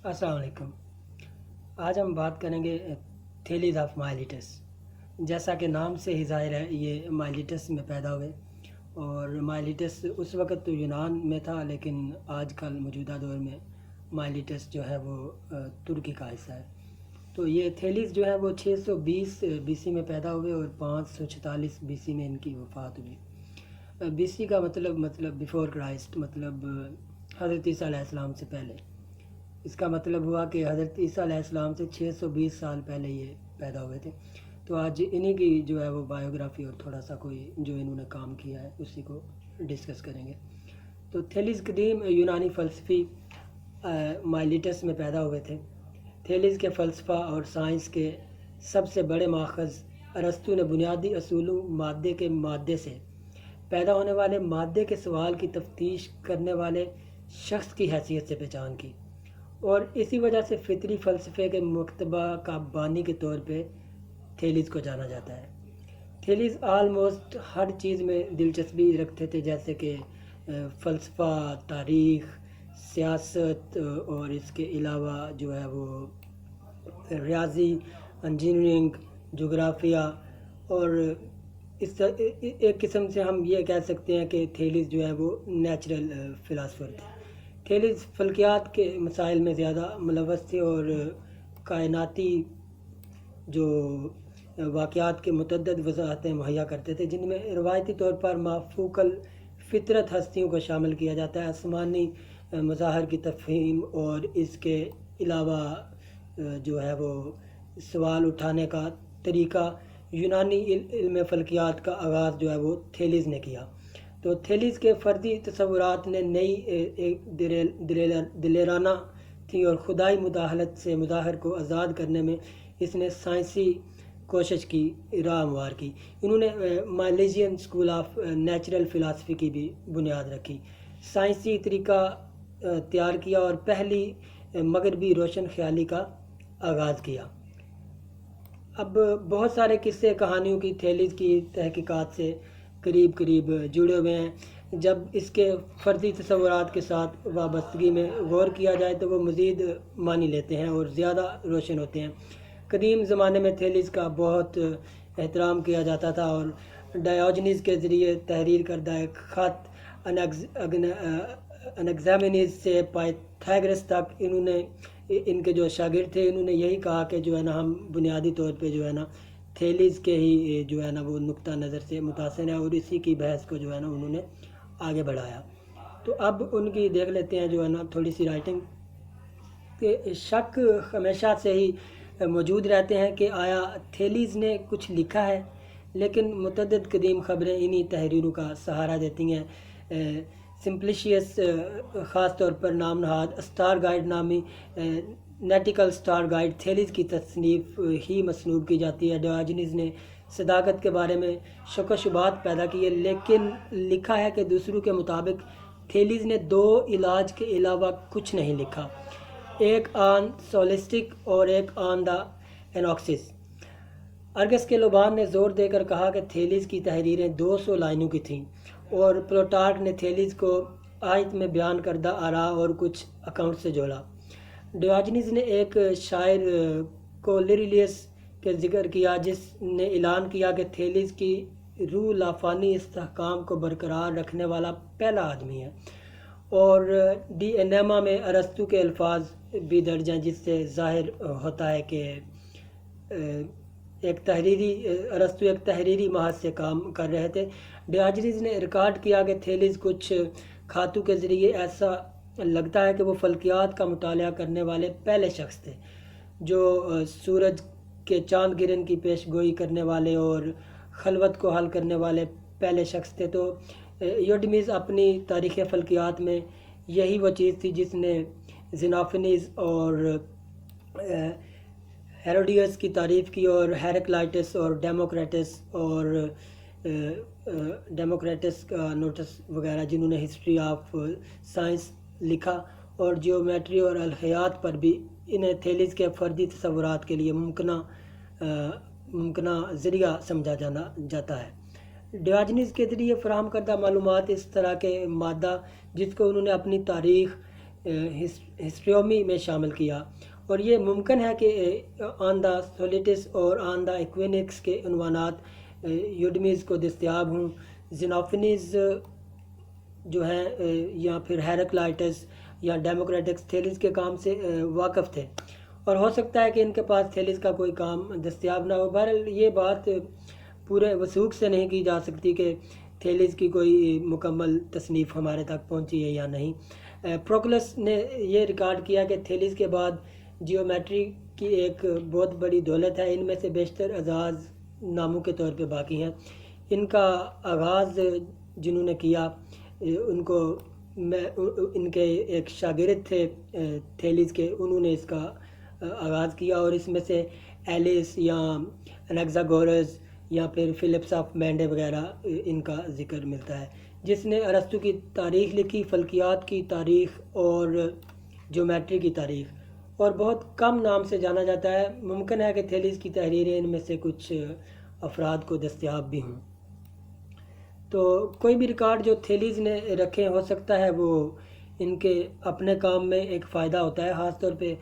السلام علیکم۔ آج ہم بات کریں گے تھیلیز آف مائلیٹس۔ جیسا کہ نام سے ہی ظاہر ہے یہ مائلیٹس میں پیدا ہوئے، اور مائلیٹس اس وقت تو یونان میں تھا، لیکن آج کل موجودہ دور میں مائلیٹس جو ہے وہ ترکی کا حصہ ہے۔ تو یہ تھیلیز جو ہے وہ 620 بی سی میں پیدا ہوئے اور 546 بی سی میں ان کی وفات ہوئی۔ بی سی کا مطلب بیفور کرائسٹ، مطلب حضرت عیسیٰ علیہ السلام سے پہلے۔ اس کا مطلب ہوا کہ حضرت عیسیٰ علیہ السلام سے 620 سال پہلے یہ پیدا ہوئے تھے۔ تو آج انہی کی جو ہے وہ بایوگرافی اور تھوڑا سا کوئی جو انہوں نے کام کیا ہے اسی کو ڈسکس کریں گے۔ تو تھیلیز قدیم یونانی فلسفی مائلیٹس میں پیدا ہوئے تھے۔ تھیلیز کے فلسفہ اور سائنس کے سب سے بڑے ماخذ ارسطو نے بنیادی اصولوں مادے کے مادے سے پیدا ہونے والے مادے کے سوال کی تفتیش کرنے والے شخص کی حیثیت سے پہچان کی، اور اسی وجہ سے فطری فلسفے کے مکتبہ کا بانی کے طور پہ تھیلیز کو جانا جاتا ہے۔ تھیلیز آلموسٹ ہر چیز میں دلچسپی رکھتے تھے، جیسے کہ فلسفہ، تاریخ، سیاست، اور اس کے علاوہ جو ہے وہ ریاضی، انجینئرنگ، جغرافیہ، اور ایک قسم سے ہم یہ کہہ سکتے ہیں کہ تھیلیز جو ہے وہ نیچرل فلاسفر تھے۔ تھیلیز فلکیات کے مسائل میں زیادہ ملوث تھے اور کائناتی جو واقعات کے متعدد وضاحتیں مہیا کرتے تھے، جن میں روایتی طور پر مافوق الفطرت ہستیوں کو شامل کیا جاتا ہے، آسمانی مظاہر کی تفہیم، اور اس کے علاوہ جو ہے وہ سوال اٹھانے کا طریقہ۔ یونانی علم فلکیات کا آغاز جو ہے وہ تھیلیز نے کیا۔ تو تھیلیز کے فردی تصورات نے نئی دلیرانہ تھیں، اور خدائی مداخلت سے مظاہر کو آزاد کرنے میں اس نے سائنسی کوشش کی، راہ ہموار کی۔ انہوں نے مائلیجین اسکول آف نیچرل فلاسفی کی بھی بنیاد رکھی، سائنسی طریقہ تیار کیا اور پہلی مغربی روشن خیالی کا آغاز کیا۔ اب بہت سارے قصے کہانیوں کی تھیلیز کی تحقیقات سے قریب جڑے ہوئے ہیں۔ جب اس کے فردی تصورات کے ساتھ وابستگی میں غور کیا جائے تو وہ مزید معنی لیتے ہیں اور زیادہ روشن ہوتے ہیں۔ قدیم زمانے میں تھیلیز کا بہت احترام کیا جاتا تھا، اور ڈایوجنیز کے ذریعے تحریر کردہ ایک خط انگزیمنیز سے پائتھاگرس تک ان کے جو شاگرد تھے، انہوں نے یہی کہا کہ جو ہے نا ہم بنیادی طور پہ جو ہے نا تھیلیز کے ہی جو ہے نا وہ نقطہ نظر سے متاثر ہیں، اور اسی کی بحث کو جو ہے نا انہوں نے آگے بڑھایا۔ تو اب ان کی دیکھ لیتے ہیں جو ہے نا تھوڑی سی رائٹنگ کہ شک ہمیشہ سے ہی موجود رہتے ہیں کہ آیا تھیلیز نے کچھ لکھا ہے، لیکن متعدد قدیم خبریں انہی تحریروں کا سہارا دیتی ہیں۔ سمپلیشیس خاص طور پر نام نہاد اسٹار گائیڈ نامی نیٹیکل اسٹار گائیڈ تھیلیز کی تصنیف ہی مسنوب کی جاتی ہے۔ ڈیوجنیز نے صداقت کے بارے میں شک و شبہات پیدا کیے، لیکن لکھا ہے کہ دوسروں کے مطابق تھیلیز نے 2 علاج کے علاوہ کچھ نہیں لکھا، ایک آن سولسٹک اور ایک آن دا اینوکسس۔ ارگس کے لوبان نے زور دے کر کہا کہ تھیلیز کی تحریریں 200 لائنوں کی تھیں، اور پلوٹارک نے تھیلیز کو آیت میں بیان کردہ آراء اور کچھ اکاؤنٹ سے جوڑا۔ ڈیوجنیز نے ایک شاعر کولیریلیس کے ذکر کیا، جس نے اعلان کیا کہ تھیلیز کی روح لافانی استحکام کو برقرار رکھنے والا پہلا آدمی ہے، اور ڈی انیما میں ارسطو کے الفاظ بھی درج ہیں، جس سے ظاہر ہوتا ہے کہ ارسطو ایک تحریری محاذ سے کام کر رہے تھے۔ ڈیوجنیز نے ریکارڈ کیا کہ تھیلیز کچھ کھاتوں کے ذریعے ایسا لگتا ہے کہ وہ فلکیات کا مطالعہ کرنے والے پہلے شخص تھے، جو سورج کے چاند گرہن کی پیش گوئی کرنے والے اور خلوت کو حل کرنے والے پہلے شخص تھے۔ تو یوڈیمیز اپنی تاریخ فلکیات میں یہی وہ چیز تھی جس نے زینوفنیز اور ہیروڈیوس کی تعریف کی، اور ہیراکلائٹس اور ڈیموکریٹس کا نوٹس وغیرہ، جنہوں نے ہسٹری آف سائنس لکھا، اور جیومیٹری اور الخیات پر بھی انہیں تھیلیز کے فردی تصورات کے لیے ممکنہ ذریعہ سمجھا جاتا ہے۔ ڈیوجنیز کے ذریعے فراہم کردہ معلومات اس طرح کے مادہ جس کو انہوں نے اپنی تاریخ ہسٹریومی میں شامل کیا، اور یہ ممکن ہے کہ آن دا سولیٹس اور آن دا ایکوینکس کے عنوانات یوڈمیز کو دستیاب ہوں۔ زینوفنیز جو ہیں یا پھر ہیراکلائٹس یا ڈیموکریٹکس تھیلیز کے کام سے واقف تھے، اور ہو سکتا ہے کہ ان کے پاس تھیلیز کا کوئی کام دستیاب نہ ہو۔ بہرحال یہ بات پورے وثوق سے نہیں کی جا سکتی کہ تھیلیز کی کوئی مکمل تصنیف ہمارے تک پہنچی ہے یا نہیں۔ پروکلس نے یہ ریکارڈ کیا کہ تھیلیز کے بعد جیومیٹری کی ایک بہت بڑی دولت ہے، ان میں سے بیشتر اعزاز ناموں کے طور پہ باقی ہیں۔ ان کا آغاز جنہوں نے کیا ان کو ان کے ایک شاگرد تھے تھیلیز کے، انہوں نے اس کا آغاز کیا، اور اس میں سے ایلس یا انیکزاگورس یا پھر فلپس آف مینڈے وغیرہ ان کا ذکر ملتا ہے، جس نے ارسطو کی تاریخ لکھی، فلکیات کی تاریخ اور جیومیٹری کی تاریخ، اور بہت کم نام سے جانا جاتا ہے۔ ممکن ہے کہ تھیلیز کی تحریریں ان میں سے کچھ افراد کو دستیاب بھی ہوں۔ تو کوئی بھی ریکارڈ جو تھیلیز نے رکھے ہو سکتا ہے وہ ان کے اپنے کام میں ایک فائدہ ہوتا ہے، خاص طور پہ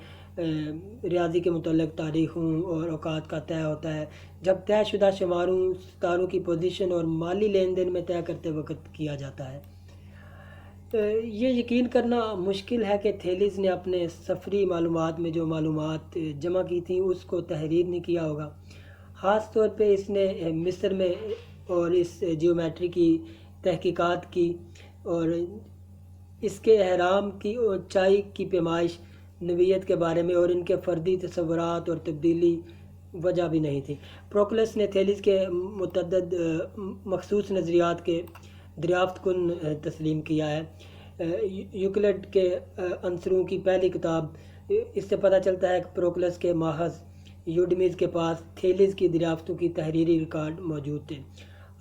ریاضی کے متعلق تاریخوں اور اوقات کا طے ہوتا ہے، جب طے شدہ شماروں، ستاروں کی پوزیشن اور مالی لین دین میں طے کرتے وقت کیا جاتا ہے۔ یہ یقین کرنا مشکل ہے کہ تھیلیز نے اپنے سفری معلومات میں جو معلومات جمع کی تھیں اس کو تحریر نہیں کیا ہوگا۔ خاص طور پہ اس نے مصر میں اور اس جیومیٹری کی تحقیقات کی، اور اس کے اہرام کی اونچائی کی پیمائش نوعیت کے بارے میں اور ان کے فردی تصورات اور تبدیلی وجہ بھی نہیں تھی۔ پروکلس نے تھیلیز کے متعدد مخصوص نظریات کے دریافت کن تسلیم کیا ہے۔ یوکلڈ کے عنصروں کی پہلی کتاب، اس سے پتہ چلتا ہے کہ پروکلس کے ماخذ یوڈمیز کے پاس تھیلیز کی دریافتوں کی تحریری ریکارڈ موجود تھے۔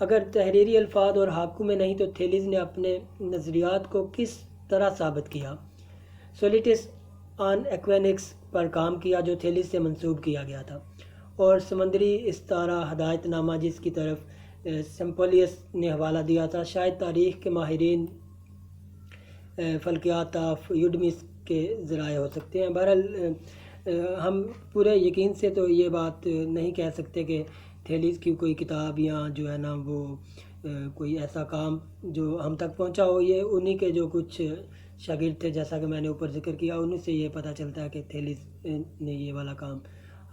اگر تحریری الفاظ اور حقوں میں نہیں تو تھیلیز نے اپنے نظریات کو کس طرح ثابت کیا؟ سولیٹس آن ایکوینکس پر کام کیا جو تھیلیز سے منسوب کیا گیا تھا، اور سمندری استعارہ ہدایت نامہ جس کی طرف سمپولیس نے حوالہ دیا تھا، شاید تاریخ کے ماہرین فلکیات آف یوڈمیز کے ذرائع ہو سکتے ہیں۔ بہرحال ہم پورے یقین سے تو یہ بات نہیں کہہ سکتے کہ تھیلیز کی کوئی کتاب یا جو ہے نا وہ کوئی ایسا کام جو ہم تک پہنچا ہو، یہ انہی کے جو کچھ شاگرد تھے جیسا کہ میں نے اوپر ذکر کیا، انہی سے یہ پتہ چلتا ہے کہ تھیلیز نے یہ والا کام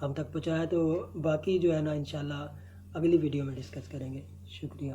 ہم تک پہنچایا۔ تو باقی جو ہے نا انشاءاللہ اگلی ویڈیو میں ڈسکس کریں گے۔ شکریہ۔